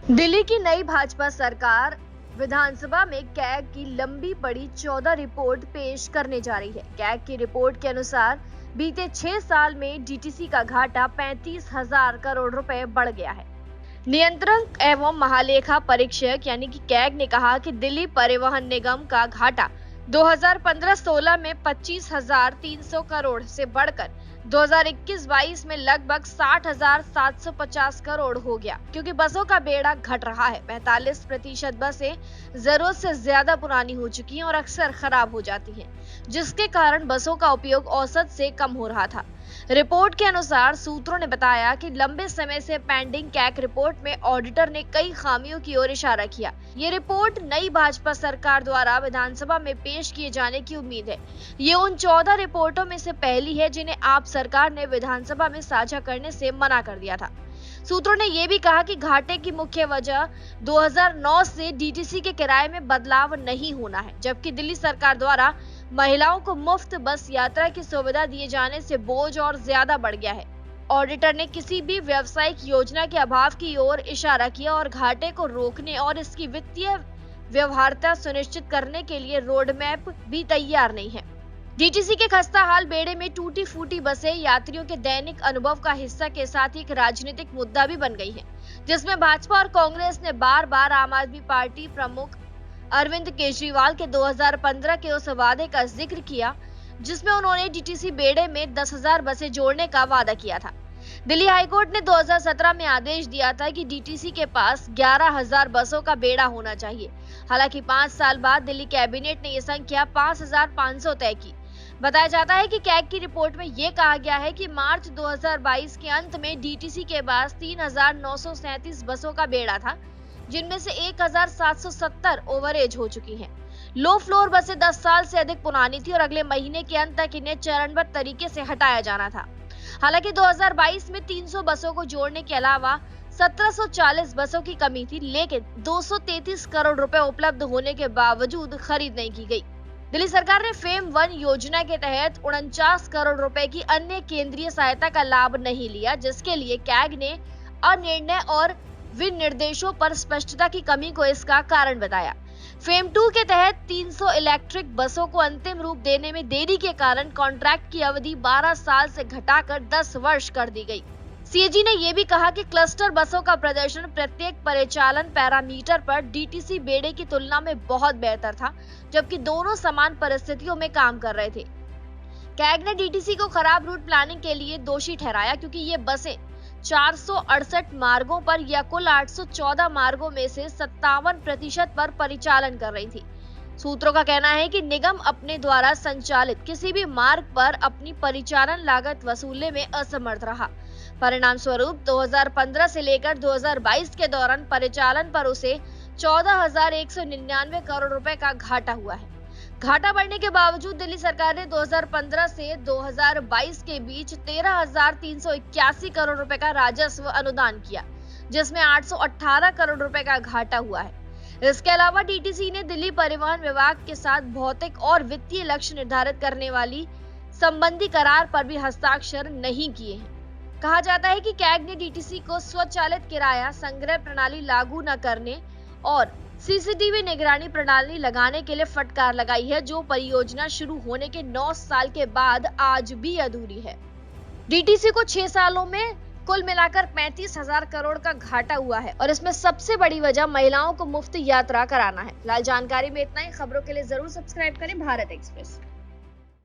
दिल्ली की नई भाजपा सरकार विधानसभा में कैग की लंबी पड़ी 14 रिपोर्ट पेश करने जा रही है। कैग की रिपोर्ट के अनुसार बीते 6 साल में डीटीसी का घाटा 35,000 करोड़ रुपए बढ़ गया है। नियंत्रक एवं महालेखा परीक्षक यानी कि कैग ने कहा कि दिल्ली परिवहन निगम का घाटा 2015-16 में 25,300 करोड़ से बढ़कर 2021-22 में लगभग 60,750 करोड़ हो गया, क्योंकि बसों का बेड़ा घट रहा है। 45% बसें जरूरत से ज्यादा पुरानी हो चुकी हैं और अक्सर खराब हो जाती हैं, जिसके कारण बसों का उपयोग औसत से कम हो रहा था। रिपोर्ट के अनुसार सूत्रों ने बताया कि लंबे समय से पेंडिंग कैग रिपोर्ट में ऑडिटर ने कई खामियों की ओर इशारा किया। ये रिपोर्ट नई भाजपा सरकार द्वारा विधानसभा में पेश किए जाने की उम्मीद है। ये उन 14 रिपोर्टों में से पहली है जिन्हें आप सरकार ने विधानसभा में साझा करने से मना कर दिया था। सूत्रों ने यह भी कहा कि घाटे की मुख्य वजह 2009 से डीटीसी के किराए में बदलाव नहीं होना है, जबकि दिल्ली सरकार द्वारा महिलाओं को मुफ्त बस यात्रा की सुविधा दिए जाने से बोझ और ज्यादा बढ़ गया है। ऑडिटर ने किसी भी व्यावसायिक योजना के अभाव की ओर इशारा किया और घाटे को रोकने और इसकी वित्तीय व्यवहार्यता सुनिश्चित करने के लिए रोड मैप भी तैयार नहीं है। डीटीसी के खस्ता हाल बेड़े में टूटी फूटी बसें यात्रियों के दैनिक अनुभव का हिस्सा के साथ एक राजनीतिक मुद्दा भी बन गई है, जिसमें भाजपा और कांग्रेस ने बार बार आम आदमी पार्टी प्रमुख अरविंद केजरीवाल के 2015 के उस वादे का जिक्र किया जिसमें उन्होंने डीटीसी बेड़े में 10,000 बसें जोड़ने का वादा किया था। दिल्ली हाईकोर्ट ने 2017 में आदेश दिया था कि डीटीसी के पास 11,000 बसों का बेड़ा होना चाहिए। हालांकि 5 साल बाद दिल्ली कैबिनेट ने यह संख्या 5,500 तय की। बताया जाता है कि कैग की रिपोर्ट में यह कहा गया है कि मार्च 2022 के अंत में डीटीसी के पास 3,937 बसों का बेड़ा था, जिनमें से 1,770 ओवरएज हो चुकी हैं। लो फ्लोर बसें 10 साल से अधिक पुरानी थी और अगले महीने के अंत तक इन्हें चरणबद्ध तरीके से हटाया जाना था। हालांकि 2022 में 300 बसों को जोड़ने के अलावा 1740 बसों की कमी थी, लेकिन 233 करोड़ रुपए उपलब्ध होने के बावजूद खरीद नहीं की गई। दिल्ली सरकार ने फेम 1 योजना के तहत 49 करोड़ रुपए की अन्य केंद्रीय सहायता का लाभ नहीं लिया, जिसके लिए कैग ने अनिर्णय और विनिर्देशों पर स्पष्टता की कमी को इसका कारण बताया। फेम 2 के तहत 300 इलेक्ट्रिक बसों को अंतिम रूप देने में देरी के कारण कॉन्ट्रैक्ट की अवधि 12 साल से घटाकर 10 वर्ष कर दी गई। सीएजी ने यह भी कहा कि क्लस्टर बसों का प्रदर्शन प्रत्येक परिचालन पैरामीटर पर डीटीसी बेड़े की तुलना में बहुत बेहतर था, जबकि दोनों समान परिस्थितियों में काम कर रहे थे। कैग ने डीटीसी को खराब रूट प्लानिंग के लिए दोषी ठहराया, क्योंकि ये बसें 468 मार्गों पर या कुल 814 मार्गों में से 57% पर परिचालन कर रही थी। सूत्रों का कहना है कि निगम अपने द्वारा संचालित किसी भी मार्ग पर अपनी परिचालन लागत वसूलने में असमर्थ रहा। परिणाम स्वरूप 2015 से लेकर 2022 के दौरान परिचालन पर उसे 14,199 करोड़ रुपए का घाटा हुआ है। घाटा बढ़ने के बावजूद दिल्ली सरकार ने 2015 से 2022 के बीच 13,381 करोड़ रुपए का राजस्व अनुदान किया, जिसमें 818 करोड़ रुपए का घाटा हुआ है। इसके अलावा डीटीसी ने दिल्ली परिवहन विभाग के साथ भौतिक और वित्तीय लक्ष्य निर्धारित करने वाली संबंधी करार पर भी हस्ताक्षर नहीं किए हैं। कहा जाता है कि कैग ने डीटीसी को स्वचालित किराया संग्रह प्रणाली लागू न करने और सीसीटीवी निगरानी प्रणाली लगाने के लिए फटकार लगाई है, जो परियोजना शुरू होने के 9 साल के बाद आज भी अधूरी है। डीटीसी को 6 सालों में कुल मिलाकर 35,000 करोड़ का घाटा हुआ है और इसमें सबसे बड़ी वजह महिलाओं को मुफ्त यात्रा कराना है। फिलहाल जानकारी में इतना ही। खबरों के लिए जरूर सब्सक्राइब करें भारत एक्सप्रेस।